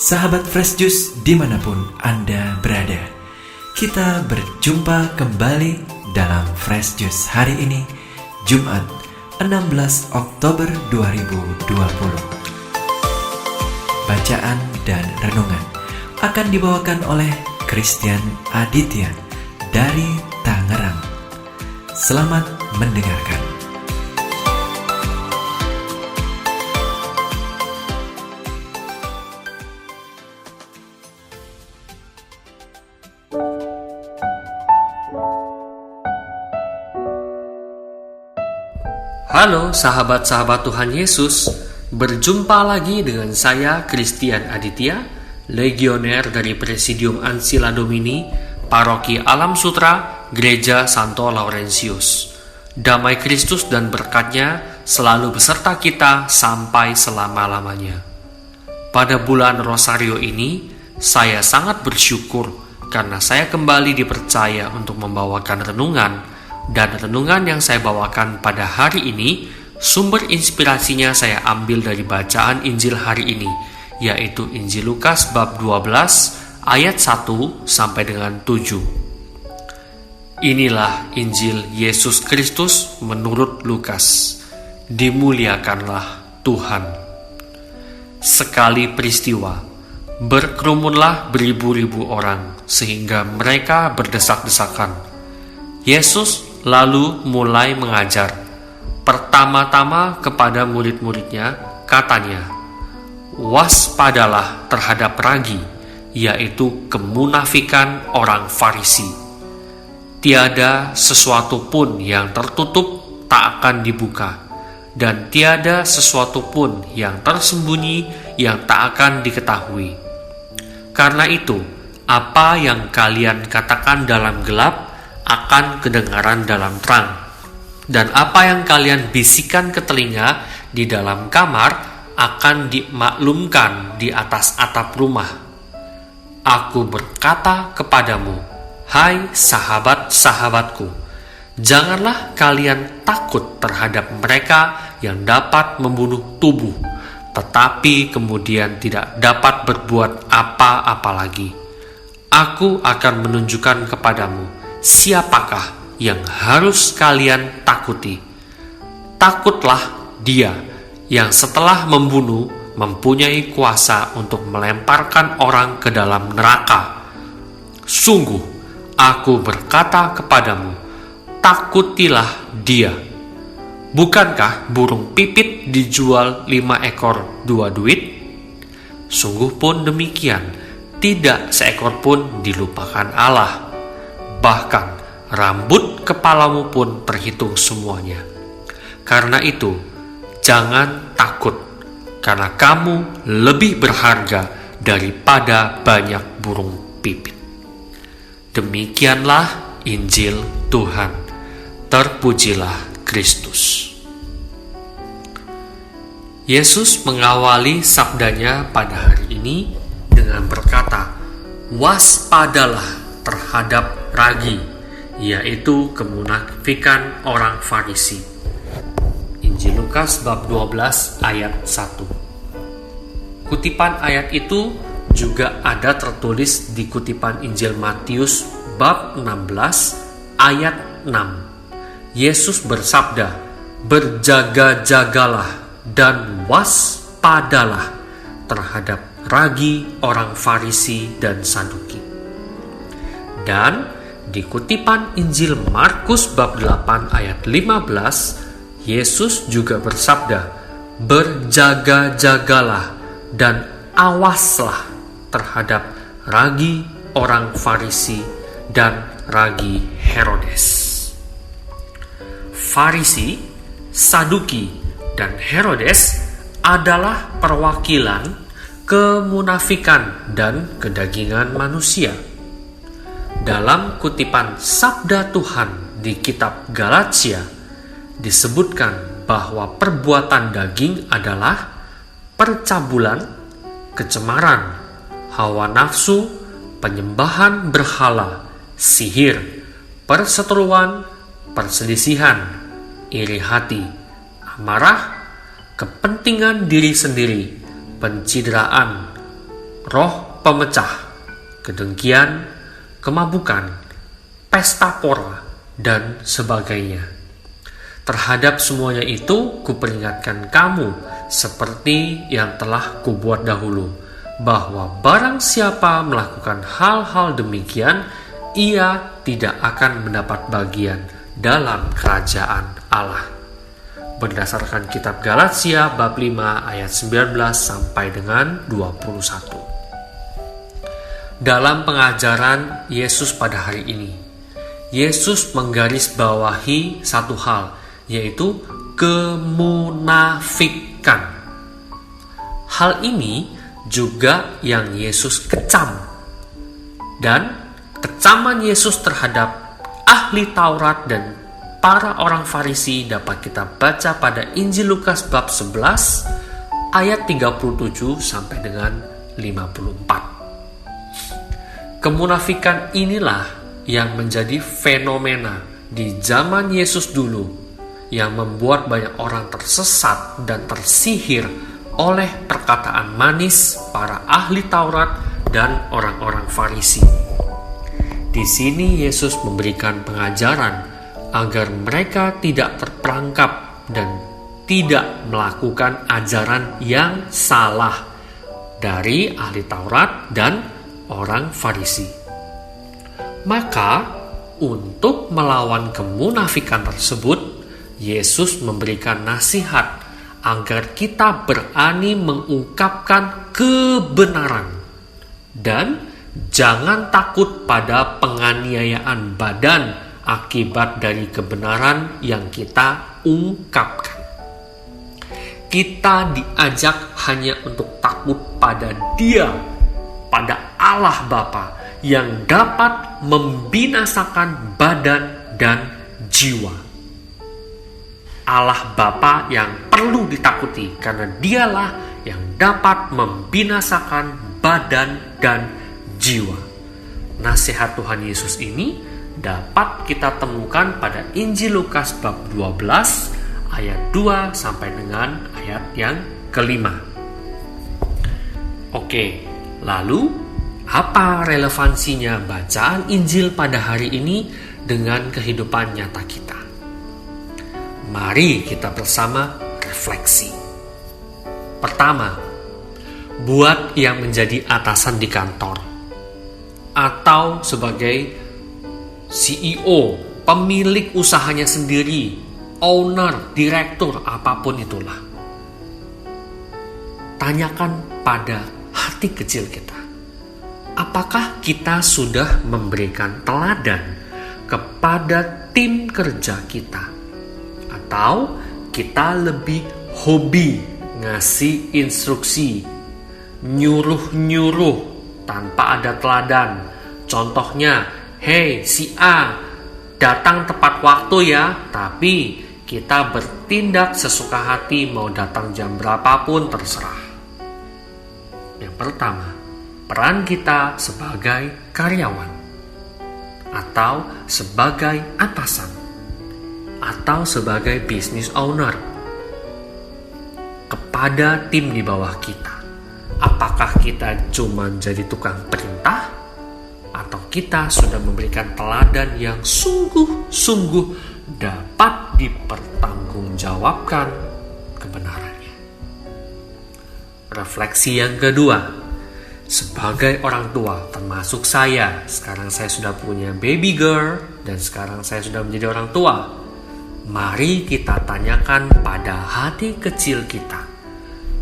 Sahabat Fresh Juice dimanapun Anda berada, kita berjumpa kembali dalam Fresh Juice hari ini, Jumat 16 Oktober 2020. Bacaan dan renungan akan dibawakan oleh Christian Aditya dari Tangerang. Selamat mendengarkan. Halo sahabat-sahabat Tuhan Yesus, berjumpa lagi dengan saya Christian Aditya, legioner dari Presidium Ancilla Domini, Paroki Alam Sutra, Gereja Santo Laurentius. Damai Kristus dan berkat-Nya selalu beserta kita sampai selama-lamanya. Pada bulan Rosario ini, saya sangat bersyukur karena saya kembali dipercaya untuk membawakan renungan. Dan renungan yang saya bawakan pada hari ini, sumber inspirasinya saya ambil dari bacaan Injil hari ini, yaitu Injil Lukas bab 12 ayat 1 sampai dengan 7. Inilah Injil Yesus Kristus menurut Lukas. Dimuliakanlah Tuhan. Sekali peristiwa, berkerumunlah beribu-ribu orang sehingga mereka berdesak-desakan. Yesus lalu mulai mengajar. Pertama-tama kepada murid-muridnya, katanya, "Waspadalah terhadap ragi, yaitu kemunafikan orang Farisi. Tiada sesuatu pun yang tertutup tak akan dibuka, dan tiada sesuatu pun yang tersembunyi yang tak akan diketahui. Karena itu, apa yang kalian katakan dalam gelap akan kedengaran dalam terang, dan apa yang kalian bisikan ke telinga di dalam kamar akan dimaklumkan di atas atap rumah. Aku berkata kepadamu, hai sahabat-sahabatku, janganlah kalian takut terhadap mereka yang dapat membunuh tubuh, tetapi kemudian tidak dapat berbuat apa-apa lagi. Aku akan menunjukkan kepadamu siapakah yang harus kalian takuti. Takutlah Dia yang setelah membunuh mempunyai kuasa untuk melemparkan orang ke dalam neraka. Sungguh, aku berkata kepadamu, takutilah Dia. Bukankah burung pipit dijual 5 ekor 2 duit? Sungguh pun demikian, tidak seekor pun dilupakan Allah. Bahkan rambut kepalamu pun terhitung semuanya. Karena itu, jangan takut, karena kamu lebih berharga daripada banyak burung pipit." Demikianlah Injil Tuhan. Terpujilah Kristus. Yesus mengawali sabdanya pada hari ini dengan berkata, "Waspadalah terhadap ragi, yaitu kemunafikan orang Farisi." Injil Lukas bab 12 ayat 1. Kutipan ayat itu juga ada tertulis di kutipan Injil Matius bab 16 ayat 6. Yesus bersabda, "Berjaga-jagalah dan waspadalah terhadap ragi orang Farisi dan Saduki." Dan di kutipan Injil Markus bab 8 ayat 15, Yesus juga bersabda, "Berjaga-jagalah dan awaslah terhadap ragi orang Farisi dan ragi Herodes." Farisi, Saduki, dan Herodes adalah perwakilan kemunafikan dan kedagingan manusia. Dalam kutipan Sabda Tuhan di kitab Galatia, disebutkan bahwa perbuatan daging adalah percabulan, kecemaran, hawa nafsu, penyembahan berhala, sihir, perseteruan, perselisihan, iri hati, amarah, kepentingan diri sendiri, pencitraan, roh pemecah, kedengkian, kemabukan, pesta pora, dan sebagainya. Terhadap semuanya itu kuperingatkan kamu seperti yang telah kubuat dahulu, bahwa barang siapa melakukan hal-hal demikian, ia tidak akan mendapat bagian dalam kerajaan Allah. Berdasarkan kitab Galatia bab 5 ayat 19 sampai dengan 21. Dalam pengajaran Yesus pada hari ini, Yesus menggarisbawahi satu hal, yaitu kemunafikan. Hal ini juga yang Yesus kecam. Dan kecaman Yesus terhadap ahli Taurat dan para orang Farisi dapat kita baca pada Injil Lukas bab 11 ayat 37 sampai dengan 54. Kemunafikan inilah yang menjadi fenomena di zaman Yesus dulu, yang membuat banyak orang tersesat dan tersihir oleh perkataan manis para ahli Taurat dan orang-orang Farisi. Di sini Yesus memberikan pengajaran agar mereka tidak terperangkap dan tidak melakukan ajaran yang salah dari ahli Taurat dan orang Farisi. Maka, untuk melawan kemunafikan tersebut, Yesus memberikan nasihat agar kita berani mengungkapkan kebenaran dan jangan takut pada penganiayaan badan akibat dari kebenaran yang kita ungkapkan. Kita diajak hanya untuk takut pada Dia, pada Allah Bapa yang dapat membinasakan badan dan jiwa. Allah Bapa yang perlu ditakuti karena Dialah yang dapat membinasakan badan dan jiwa. Nasihat Tuhan Yesus ini dapat kita temukan pada Injil Lukas bab 12 ayat 2 sampai dengan ayat yang kelima. Oke, lalu apa relevansinya bacaan Injil pada hari ini dengan kehidupan nyata kita? Mari kita bersama refleksi. Pertama, buat yang menjadi atasan di kantor atau sebagai CEO, pemilik usahanya sendiri, owner, direktur, apapun itulah. Tanyakan pada hati kecil kita, apakah kita sudah memberikan teladan kepada tim kerja kita? Atau kita lebih hobi ngasih instruksi, nyuruh-nyuruh tanpa ada teladan. Contohnya, hey si A, datang tepat waktu ya, tapi kita bertindak sesuka hati, mau datang jam berapapun terserah. Yang pertama, peran kita sebagai karyawan atau sebagai atasan atau sebagai business owner kepada tim di bawah kita. Apakah kita cuma jadi tukang perintah atau kita sudah memberikan teladan yang sungguh-sungguh dapat dipertanggungjawabkan kebenarannya? Refleksi yang kedua, sebagai orang tua, termasuk saya, sekarang saya sudah punya baby girl dan sekarang saya sudah menjadi orang tua. Mari kita tanyakan pada hati kecil kita,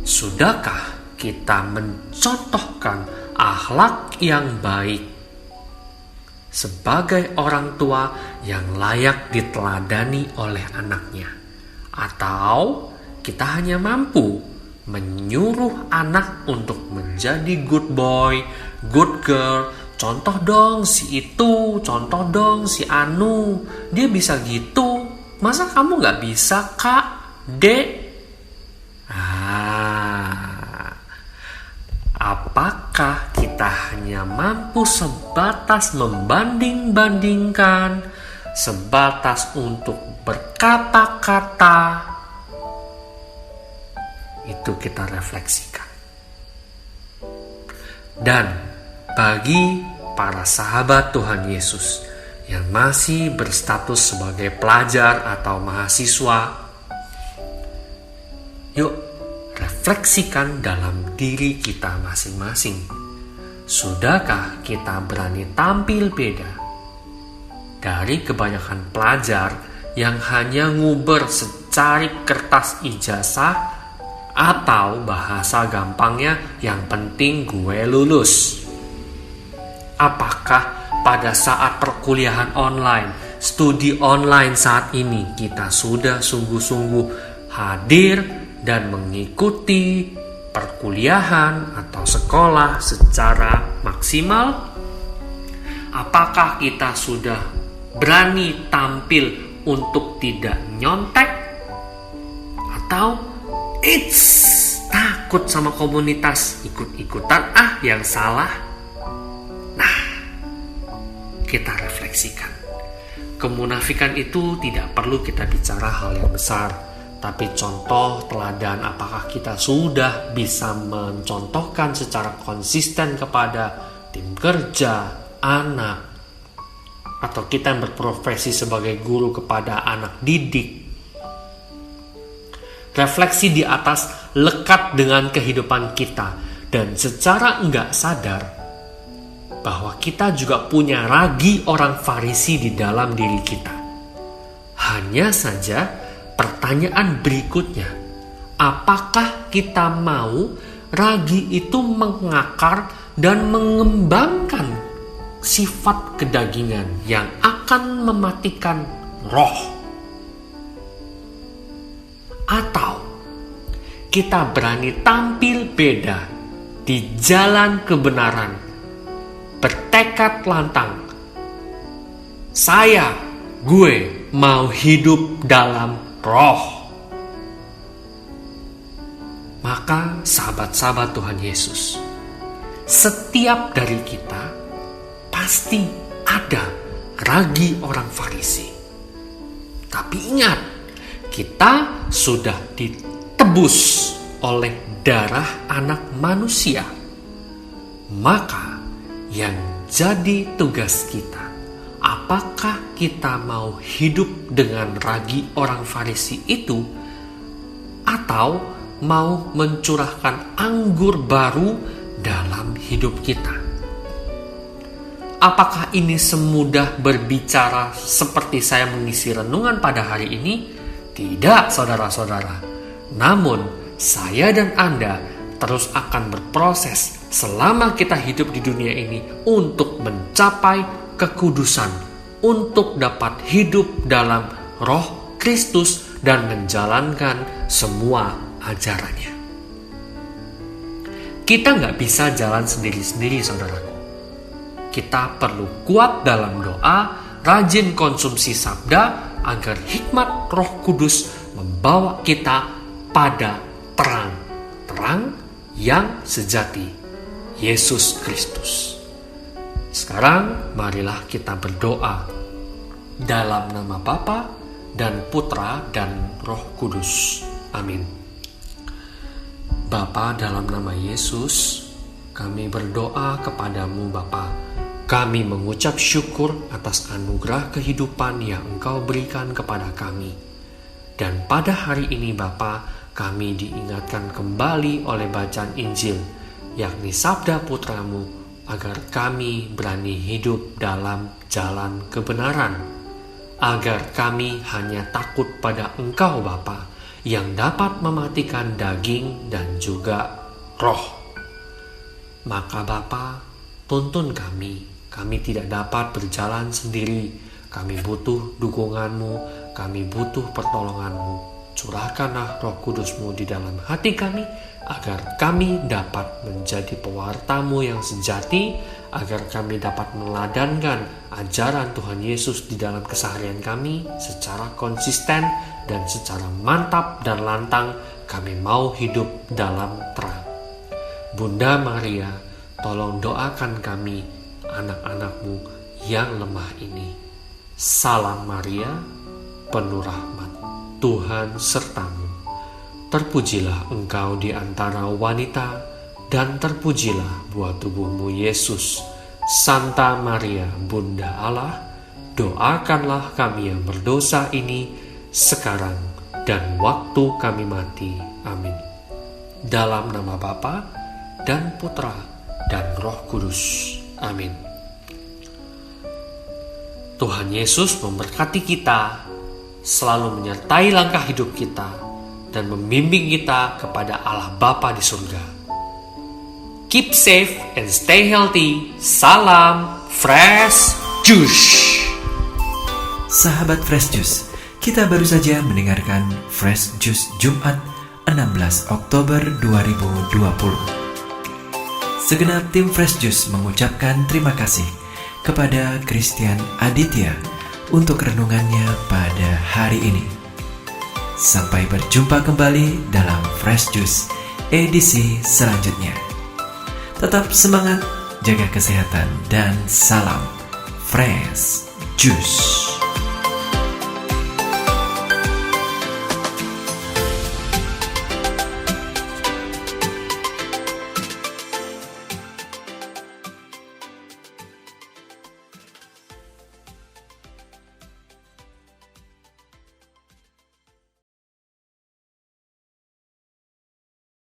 sudahkah kita mencontohkan akhlak yang baik sebagai orang tua yang layak diteladani oleh anaknya? Atau kita hanya mampu menyuruh anak untuk menjadi good boy, good girl, contoh dong si itu, contoh dong si Anu, dia bisa gitu, masa kamu gak bisa kak, dek? Apakah kita hanya mampu sebatas membanding-bandingkan, sebatas untuk berkata-kata? Itu kita refleksikan. Dan bagi para sahabat Tuhan Yesus yang masih berstatus sebagai pelajar atau mahasiswa, yuk refleksikan dalam diri kita masing-masing. Sudahkah kita berani tampil beda dari kebanyakan pelajar yang hanya nguber secari kertas ijazah atau bahasa gampangnya yang penting gue lulus? Apakah pada saat perkuliahan online, studi online saat ini kita sudah sungguh-sungguh hadir dan mengikuti perkuliahan atau sekolah secara maksimal? Apakah kita sudah berani tampil untuk tidak nyontek? Atau takut sama komunitas, ikut-ikutan yang salah? Nah, kita refleksikan. Kemunafikan itu tidak perlu kita bicara hal yang besar, tapi contoh teladan apakah kita sudah bisa mencontohkan secara konsisten kepada tim kerja, anak, atau kita yang berprofesi sebagai guru kepada anak didik. Refleksi di atas lekat dengan kehidupan kita dan secara enggak sadar bahwa kita juga punya ragi orang Farisi di dalam diri kita. Hanya saja pertanyaan berikutnya, apakah kita mau ragi itu mengakar dan mengembangkan sifat kedagingan yang akan mematikan roh? Atau kita berani tampil beda di jalan kebenaran, bertekad lantang, gue mau hidup dalam roh? Maka sahabat-sahabat Tuhan Yesus, setiap dari kita pasti ada ragi orang Farisi. Tapi ingat, kita sudah ditebus oleh darah anak manusia. Maka yang jadi tugas kita, apakah kita mau hidup dengan ragi orang Farisi itu, atau mau mencurahkan anggur baru dalam hidup kita? Apakah ini semudah berbicara seperti saya mengisi renungan pada hari ini? Tidak, saudara-saudara. Namun, saya dan Anda terus akan berproses selama kita hidup di dunia ini untuk mencapai kekudusan, untuk dapat hidup dalam roh Kristus dan menjalankan semua ajarannya. Kita nggak bisa jalan sendiri-sendiri, saudaraku. Kita perlu kuat dalam doa, rajin konsumsi sabda, agar hikmat Roh Kudus membawa kita pada terang yang sejati, Yesus Kristus. Sekarang marilah kita berdoa dalam nama Bapa dan Putra dan Roh Kudus. Amin. Bapa, dalam nama Yesus, kami berdoa kepadamu Bapa. Kami mengucap syukur atas anugerah kehidupan yang Engkau berikan kepada kami. Dan pada hari ini Bapa, kami diingatkan kembali oleh bacaan Injil, yakni sabda Putramu, agar kami berani hidup dalam jalan kebenaran. Agar kami hanya takut pada Engkau Bapa, yang dapat mematikan daging dan juga roh. Maka Bapa, tuntun kami. Kami tidak dapat berjalan sendiri. Kami butuh dukungan-Mu, kami butuh pertolongan-Mu. Curahkanlah Roh Kudus-Mu di dalam hati kami, agar kami dapat menjadi pewarta-Mu yang sejati, agar kami dapat meladankan ajaran Tuhan Yesus di dalam keseharian kami secara konsisten dan secara mantap dan lantang. Kami mau hidup dalam terang. Bunda Maria, tolong doakan kami, anak-anak-Mu yang lemah ini. Salam Maria, penuh rahmat, Tuhan sertamu. Terpujilah engkau di antara wanita, dan terpujilah buah tubuhmu Yesus. Santa Maria, Bunda Allah, doakanlah kami yang berdosa ini sekarang dan waktu kami mati. Amin. Dalam nama Bapa dan Putra dan Roh Kudus. Amin. Tuhan Yesus memberkati kita, selalu menyertai langkah hidup kita, dan membimbing kita kepada Allah Bapa di surga. Keep safe and stay healthy. Salam Fresh Juice. Sahabat Fresh Juice, kita baru saja mendengarkan Fresh Juice Jumat 16 Oktober 2020. Segenap tim Fresh Juice mengucapkan terima kasih kepada Christian Aditya untuk renungannya pada hari ini. Sampai berjumpa kembali dalam Fresh Juice edisi selanjutnya. Tetap semangat, jaga kesehatan, dan salam Fresh Juice.